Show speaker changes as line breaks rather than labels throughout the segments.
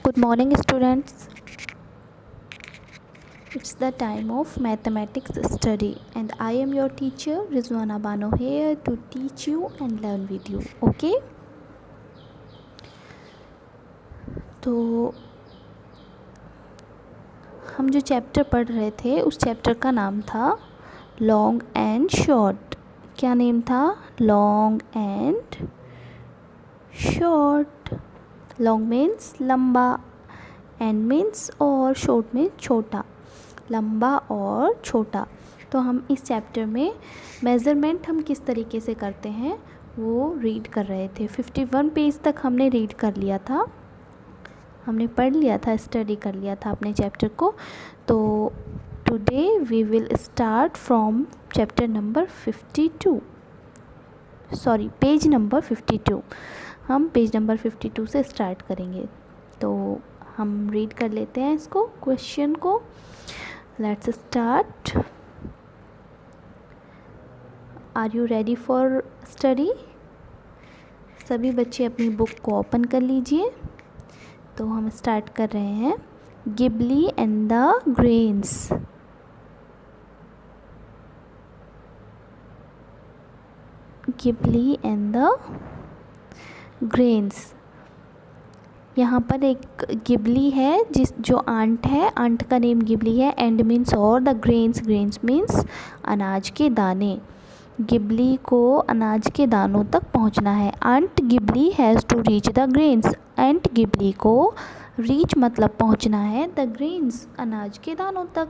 Good morning, students. It's the time of mathematics study, and I am your teacher Rizwana Bano here to teach you and learn with you. Okay? तो हम जो chapter पढ़ रहे थे उस chapter का नाम था लॉन्ग एंड शॉर्ट. क्या नेम था? Long and short. Long means लंबा, एंड मीन्स और, शॉर्ट मीन्स छोटा. लंबा और छोटा. तो हम इस चैप्टर में मेज़रमेंट हम किस तरीके से करते हैं वो रीड कर रहे थे. 51 पेज तक हमने रीड कर लिया था, हमने पढ़ लिया था, स्टडी कर लिया था अपने चैप्टर को. तो today we will start from chapter number 52, sorry page number 52. हम पेज नंबर 52 से स्टार्ट करेंगे. तो हम रीड कर लेते हैं इसको, क्वेश्चन को. Let's start. Are you ready for study? सभी बच्चे अपनी बुक को ओपन कर लीजिए. तो हम स्टार्ट कर रहे हैं. Ghibli and the grains. Ghibli and the grains. यहाँ पर एक गिबली है जो आंट है. आंट का नेम गिबली है. एंड मीन्स और, द ग्रेन्स, ग्रेन्स मीन्स अनाज के दाने. गिबली को अनाज के दानों तक पहुँचना है. Ant Gibbly has to reach the grains. Ant Gibbly को रीच मतलब पहुँचना है, द ग्रेन्स अनाज के दानों तक.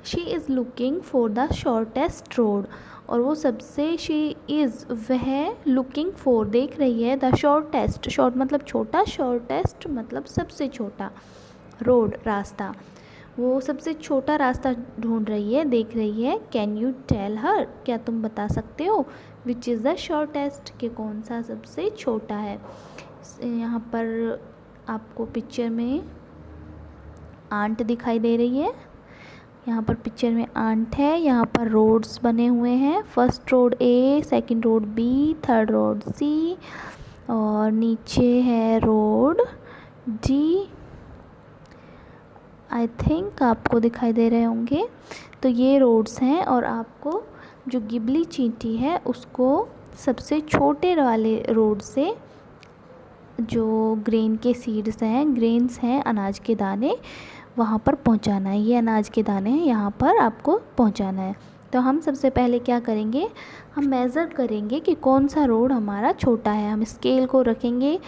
She is looking for the shortest road. और वो सबसे, शी इज़ वह, लुकिंग फॉर देख रही है, द शॉर्टेस्ट, शॉर्ट मतलब छोटा, शॉर्टेस्ट मतलब सबसे छोटा, रोड रास्ता. वो सबसे छोटा रास्ता ढूंढ रही है, देख रही है. कैन यू टेल हर, क्या तुम बता सकते हो, विच इज़ द शॉर्टेस्ट, कि कौन सा सबसे छोटा है. यहाँ पर आपको पिक्चर में आंट दिखाई दे रही है. यहाँ पर पिक्चर में आंट है. यहाँ पर रोड्स बने हुए हैं. First road A, second road B, third road C, और नीचे है रोड डी. आई थिंक आपको दिखाई दे रहे होंगे. तो ये रोड्स हैं, और आपको जो गिबली चींटी है उसको सबसे छोटे वाले रोड से, जो ग्रेन के सीड्स हैं, ग्रेन्स हैं, अनाज के दाने, वहाँ पर पहुँचाना है. ये अनाज के दाने हैं, यहाँ पर आपको पहुँचाना है. तो हम सबसे पहले क्या करेंगे, हम मेज़र करेंगे कि कौन सा रोड हमारा छोटा है. हम स्केल को रखेंगे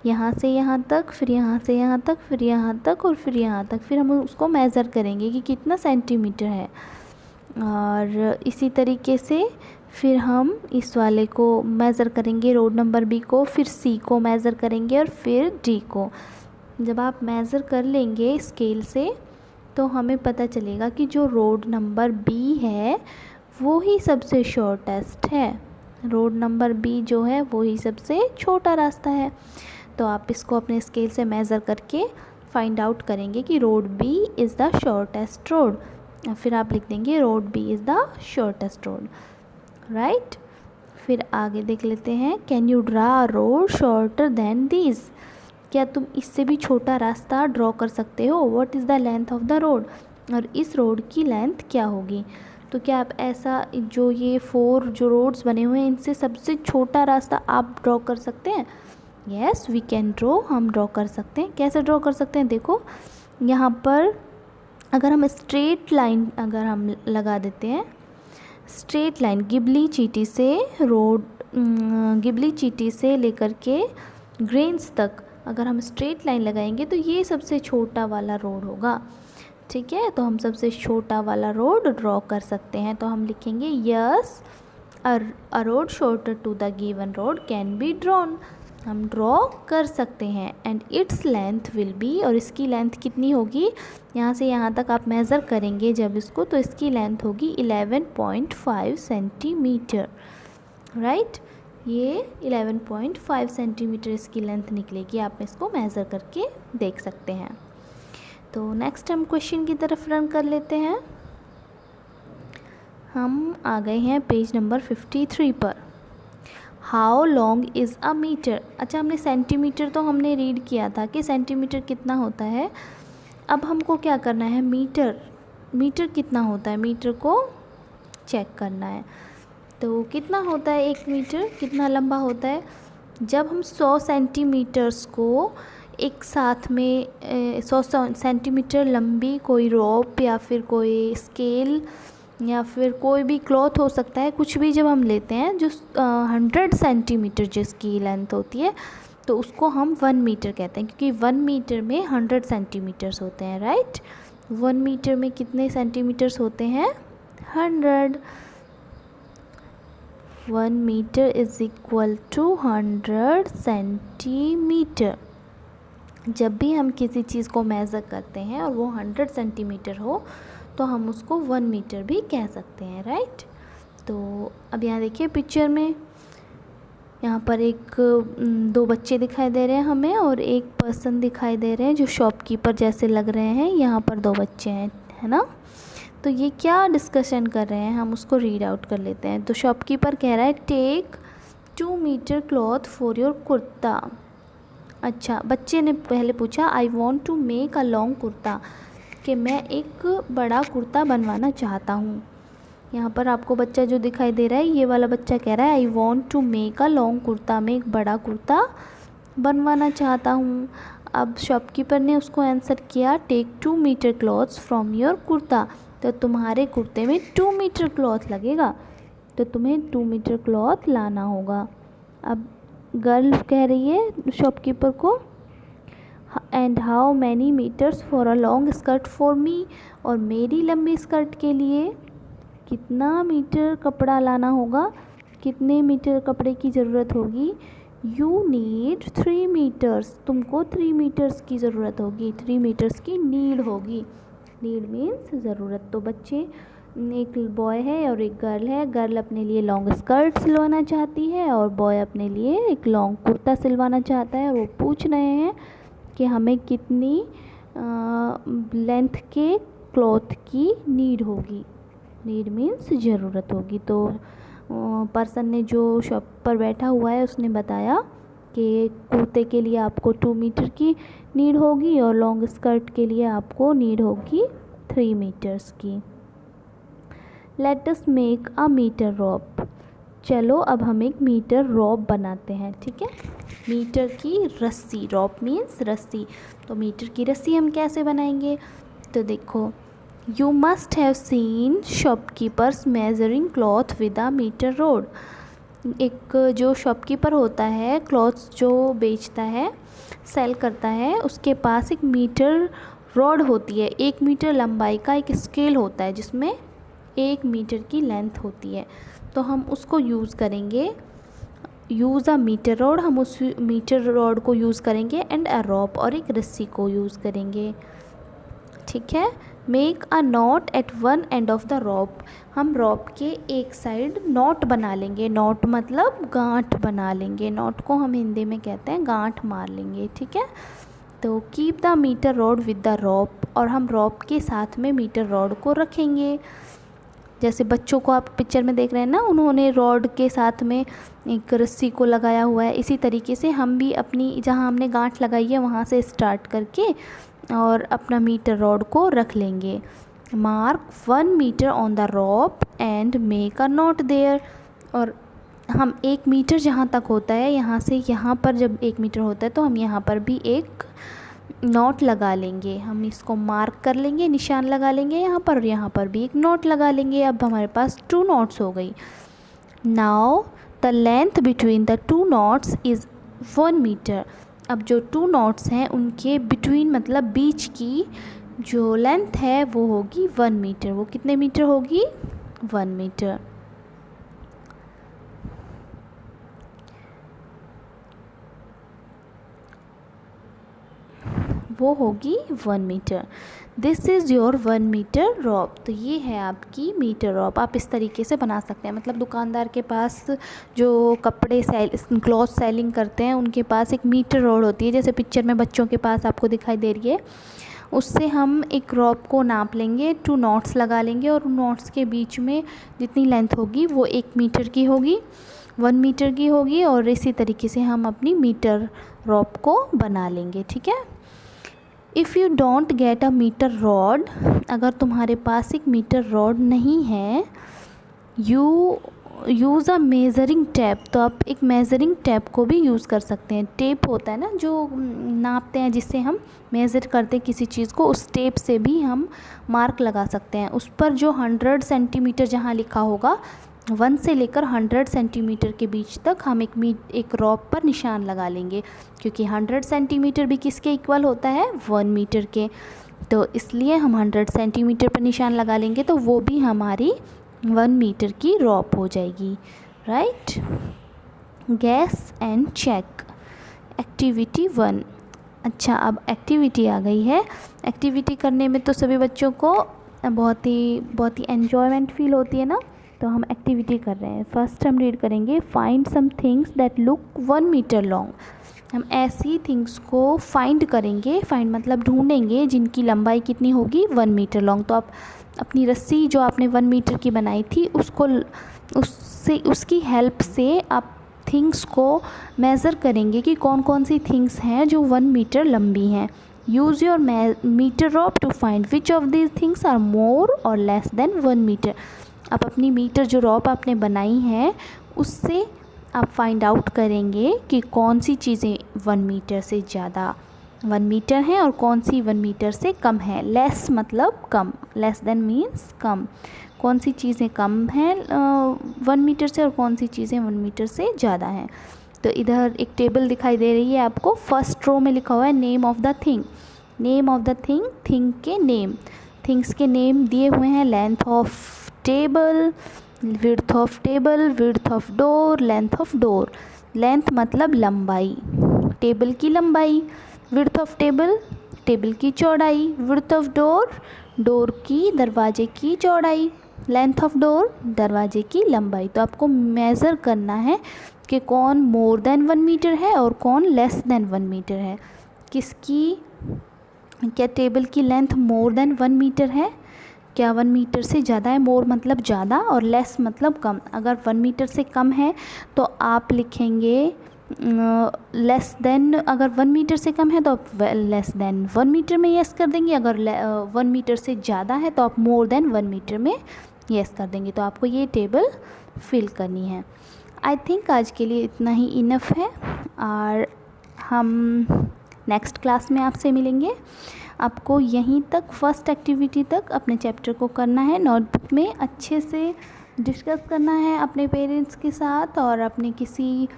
यहाँ से यहाँ तक, फिर यहाँ से यहाँ तक, फिर यहाँ तक, और फिर यहाँ तक. फिर हम उसको मेज़र करेंगे कि कितना सेंटीमीटर है. और इसी तरीके से फिर हम इस वाले को मेज़र करेंगे, रोड नंबर बी को, फिर सी को मेज़र करेंगे, और फिर डी को. जब आप मेज़र कर लेंगे स्केल से तो हमें पता चलेगा कि जो रोड नंबर बी है वो ही सबसे शॉर्टेस्ट है. रोड नंबर बी जो है वो ही सबसे छोटा रास्ता है. तो आप इसको अपने स्केल से मेज़र करके फाइंड आउट करेंगे कि road B is the shortest road. फिर आप लिख देंगे road B is the shortest road, right. फिर आगे देख लेते हैं. Can you draw a road shorter than this, क्या तुम इससे भी छोटा रास्ता ड्रॉ कर सकते हो. What is the length of the road, और इस रोड की लेंथ क्या होगी. तो क्या आप ऐसा, जो ये 4 जो रोड्स बने हुए हैं इनसे सबसे छोटा रास्ता आप ड्रॉ कर सकते हैं. येस वी कैन ड्रॉ, हम ड्रॉ कर सकते हैं. कैसे ड्रॉ कर सकते हैं, देखो यहाँ पर अगर हम स्ट्रेट लाइन अगर हम लगा देते हैं, स्ट्रेट लाइन गिबली चींटी से रोड, गिबली चींटी से लेकर के ग्रेन्स तक अगर हम स्ट्रेट लाइन लगाएंगे तो ये सबसे छोटा वाला रोड होगा. ठीक है, तो हम सबसे छोटा वाला रोड ड्रॉ कर सकते हैं. तो हम लिखेंगे yes a road shorter to the given road can be drawn, हम ड्रॉ कर सकते हैं. And its length will be, और इसकी लेंथ कितनी होगी, यहाँ से यहाँ तक आप मेज़र करेंगे जब इसको, तो इसकी लेंथ होगी 11.5 सेंटीमीटर, राइट. ये 11.5 सेंटीमीटर इसकी लेंथ निकलेगी. आप इसको मेज़र करके देख सकते हैं. तो नेक्स्ट हम क्वेश्चन की तरफ रन कर लेते हैं. हम आ गए हैं पेज नंबर 53 पर. How long is a metre. अच्छा, हमने सेंटीमीटर तो हमने रीड किया था कि सेंटीमीटर कितना होता है। अब हमको क्या करना है, मीटर कितना होता है, मीटर को चेक करना है। तो कितना होता है 1 मीटर, कितना लंबा होता है। जब हम 100 सेंटीमीटर्स को एक साथ में 100 सेंटीमीटर लंबी कोई रोप या फिर कोई स्केल या फिर कोई भी क्लॉथ हो सकता है, कुछ भी जब हम लेते हैं जो 100 सेंटीमीटर जिसकी लेंथ होती है, तो उसको हम 1 मीटर कहते हैं, क्योंकि 1 मीटर में 100 सेंटीमीटर्स होते हैं, राइट। 1 मीटर में कितने सेंटीमीटर्स होते हैं, 100। 1 metre is equal to 100 centimetre. जब भी हम किसी चीज़ को मेज़र करते हैं और वो 100 सेंटीमीटर हो तो हम उसको 1 मीटर भी कह सकते हैं, राइट। तो अब यहाँ देखिए पिक्चर में, यहाँ पर दो बच्चे दिखाई दे रहे हैं हमें और एक पर्सन दिखाई दे रहे हैं जो शॉपकीपर जैसे लग रहे हैं। यहाँ पर 2 बच्चे हैं, है ना। तो ये क्या डिस्कशन कर रहे हैं, हम उसको रीड आउट कर लेते हैं। तो शॉपकीपर कह रहा है take 2 metre cloth for your kurta. अच्छा, बच्चे ने पहले पूछा I want to make a long kurta, कि मैं एक बड़ा कुर्ता बनवाना चाहता हूँ। यहाँ पर आपको बच्चा जो दिखाई दे रहा है, ये वाला बच्चा कह रहा है I want to make a long kurta, मैं एक बड़ा कुर्ता बनवाना चाहता हूँ। अब शॉपकीपर ने उसको आंसर किया take 2 metre clothes from your kurta, तो तुम्हारे कुर्ते में 2 मीटर क्लॉथ लगेगा, तो तुम्हें 2 मीटर क्लॉथ लाना होगा। अब गर्ल कह रही है शॉपकीपर को and how many metres for a long skirt for me, और मेरी लंबी स्कर्ट के लिए कितना मीटर कपड़ा लाना होगा, कितने मीटर कपड़े की ज़रूरत होगी। यू नीड 3 मीटर्स, तुमको 3 मीटर्स की ज़रूरत होगी, 3 मीटर्स की नीड होगी। नीड मीन्स ज़रूरत। तो बच्चे, एक बॉय है और एक गर्ल है। गर्ल अपने लिए लॉन्ग स्कर्ट सिलवाना चाहती है और बॉय अपने लिए एक लॉन्ग कुर्ता सिलवाना चाहता है, और वो पूछ रहे हैं कि हमें कितनी लेंथ के क्लॉथ की नीड होगी। नीड मीन्स ज़रूरत होगी। तो पर्सन ने जो शॉप पर बैठा हुआ है उसने बताया कि कुर्ते के लिए आपको 2 मीटर की नीड होगी और लॉन्ग स्कर्ट के लिए आपको नीड होगी 3 मीटर्स की। Let us make a metre rope, चलो अब हम एक मीटर रॉप बनाते हैं, ठीक है। मीटर की रस्सी, रॉप मीन्स रस्सी। तो मीटर की रस्सी हम कैसे बनाएंगे, तो देखो you must have seen shopkeepers measuring cloth with a metre rod. एक जो शॉपकीपर होता है, क्लॉथ्स जो बेचता है, सेल करता है, उसके पास एक मीटर रॉड होती है। 1 मीटर लंबाई का एक स्केल होता है जिसमें 1 मीटर की लेंथ होती है, तो हम उसको यूज़ करेंगे। यूज़ अ मीटर रॉड, हम उस मीटर रॉड को यूज़ करेंगे, एंड अ रॉप, और एक रस्सी को यूज़ करेंगे, ठीक है। Make a knot at one end of the rope, हम रॉप के एक साइड नॉट बना लेंगे। नॉट मतलब गांठ बना लेंगे, नॉट को हम हिंदी में कहते हैं गांठ मार लेंगे, ठीक है। तो keep the metre rod with the rope, और हम रॉप के साथ में मीटर रॉड को रखेंगे। जैसे बच्चों को आप पिक्चर में देख रहे हैं ना, उन्होंने रॉड के साथ में एक रस्सी को लगाया हुआ है, इसी तरीके से हम भी अपनी जहाँ हमने गांठ लगाई है वहाँ से स्टार्ट करके और अपना मीटर रॉड को रख लेंगे। Mark 1 metre on the rope and make a knot there, और हम 1 मीटर जहाँ तक होता है, यहाँ से यहाँ पर जब 1 मीटर होता है तो हम यहाँ पर भी एक नॉट लगा लेंगे। हम इसको मार्क कर लेंगे, निशान लगा लेंगे यहाँ पर, और यहाँ पर भी एक नॉट लगा लेंगे। अब हमारे पास 2 नॉट्स हो गई। Now the length between the 2 knots is 1 metre. अब जो 2 नॉट्स हैं उनके बिटवीन मतलब बीच की जो लेंथ है वो होगी 1 मीटर। वो कितने मीटर होगी, 1 मीटर। वो होगी 1 metre. This is your 1 metre rope, तो ये है आपकी मीटर रॉप। आप इस तरीके से बना सकते हैं। मतलब दुकानदार के पास जो कपड़े क्लॉथ सेलिंग करते हैं उनके पास एक मीटर रॉड होती है, जैसे पिक्चर में बच्चों के पास आपको दिखाई दे रही है। उससे हम एक रॉप को नाप लेंगे, 2 नॉट्स लगा लेंगे, और नॉट्स के बीच में जितनी लेंथ होगी वो 1 मीटर की होगी। 1 मीटर की होगी और इसी तरीके से हम अपनी मीटर रॉप को बना लेंगे, ठीक है। If you don't get a metre rod, अगर तुम्हारे पास एक मीटर रॉड नहीं है, you use a measuring tape, तो आप एक मेज़रिंग टेप को भी यूज़ कर सकते हैं। टेप होता है ना जो नापते हैं, जिससे हम मेज़र करते हैं किसी चीज़ को, उस टेप से भी हम मार्क लगा सकते हैं। उस पर जो 100 सेंटीमीटर जहाँ लिखा होगा, 1 से लेकर 100 सेंटीमीटर के बीच तक हम एक रॉप पर निशान लगा लेंगे, क्योंकि 100 सेंटीमीटर भी किसके इक्वल होता है, 1 मीटर के। तो इसलिए हम 100 सेंटीमीटर पर निशान लगा लेंगे, तो वो भी हमारी 1 मीटर की रॉप हो जाएगी, right. Guess and check, activity 1। अच्छा, अब एक्टिविटी आ गई है। एक्टिविटी करने में तो सभी बच्चों को बहुत ही एन्जॉयमेंट फील होती है ना, तो हम एक्टिविटी कर रहे हैं। फर्स्ट हम रीड करेंगे, find some things that look 1 metre long. हम ऐसी थिंग्स को फाइंड करेंगे, फाइंड मतलब ढूंढेंगे, जिनकी लंबाई कितनी होगी, 1 मीटर लॉन्ग। तो आप अपनी रस्सी जो आपने 1 मीटर की बनाई थी, उसकी हेल्प से आप थिंग्स को मेज़र करेंगे कि कौन कौन सी थिंग्स हैं जो 1 मीटर लंबी हैं। Use your metre rope to find which of these things are more और लेस देन 1 मीटर। आप अपनी मीटर जो रॉप आपने बनाई है, उससे आप फाइंड आउट करेंगे कि कौन सी चीज़ें 1 मीटर से ज़्यादा 1 मीटर हैं और कौन सी 1 मीटर से कम है। लेस मतलब कम, लेस देन मीन्स कम। कौन सी चीज़ें कम हैं 1 मीटर से और कौन सी चीज़ें 1 मीटर से ज़्यादा हैं। तो इधर एक टेबल दिखाई दे रही है आपको। फर्स्ट रो में लिखा हुआ है name of the thing. Name of the thing, thing के नेम, थिंग्स के नेम दिए हुए हैं। Length of table, width of table, width of door, length of door. Length मतलब लंबाई, टेबल की लंबाई। विड्थ ऑफ टेबल, टेबल की चौड़ाई। विड्थ ऑफ डोर, डोर की, दरवाजे की चौड़ाई। लेंथ ऑफ डोर, दरवाजे की लंबाई। तो आपको मेज़र करना है कि कौन मोर देन 1 मीटर है और कौन लेस देन 1 मीटर है। किसकी, क्या टेबल की लेंथ मोर देन 1 मीटर है, क्या 1 मीटर से ज़्यादा है। मोर मतलब ज़्यादा और लेस मतलब कम। अगर 1 मीटर से कम है तो आप लिखेंगे लेस देन। अगर 1 मीटर से कम है तो आप लेस देन 1 मीटर में यस कर देंगे। अगर 1 मीटर से ज़्यादा है तो आप मोर देन 1 मीटर में यस कर देंगे। तो आपको ये टेबल फिल करनी है। आई थिंक आज के लिए इतना ही इनफ है, और हम नेक्स्ट क्लास में आपसे मिलेंगे। आपको यहीं तक, फर्स्ट एक्टिविटी तक अपने चैप्टर को करना है। नोटबुक में अच्छे से डिस्कस करना है अपने पेरेंट्स के साथ, और अपने किसी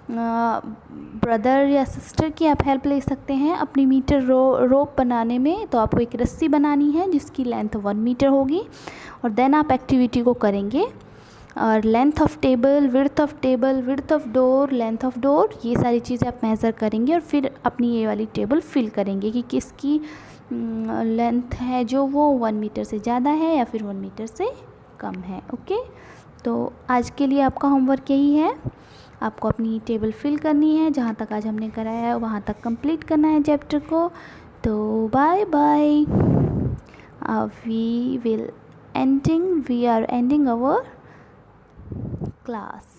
ब्रदर या सिस्टर की आप हेल्प ले सकते हैं अपनी मीटर रोप बनाने में। तो आपको एक रस्सी बनानी है जिसकी लेंथ 1 मीटर होगी, और देन आप एक्टिविटी को करेंगे। और length of table, width of table, width of door, length of door, ये सारी चीज़ें आप मेज़र करेंगे और फिर अपनी ये वाली टेबल फिल करेंगे कि किसकी लेंथ है जो वो 1 मीटर से ज़्यादा है या फिर 1 मीटर से कम है। ओके, तो आज के लिए आपका होमवर्क यही है। आपको अपनी टेबल फिल करनी है, जहाँ तक आज हमने कराया है वहाँ तक कंप्लीट करना है चैप्टर को। तो bye bye. We are ending our class।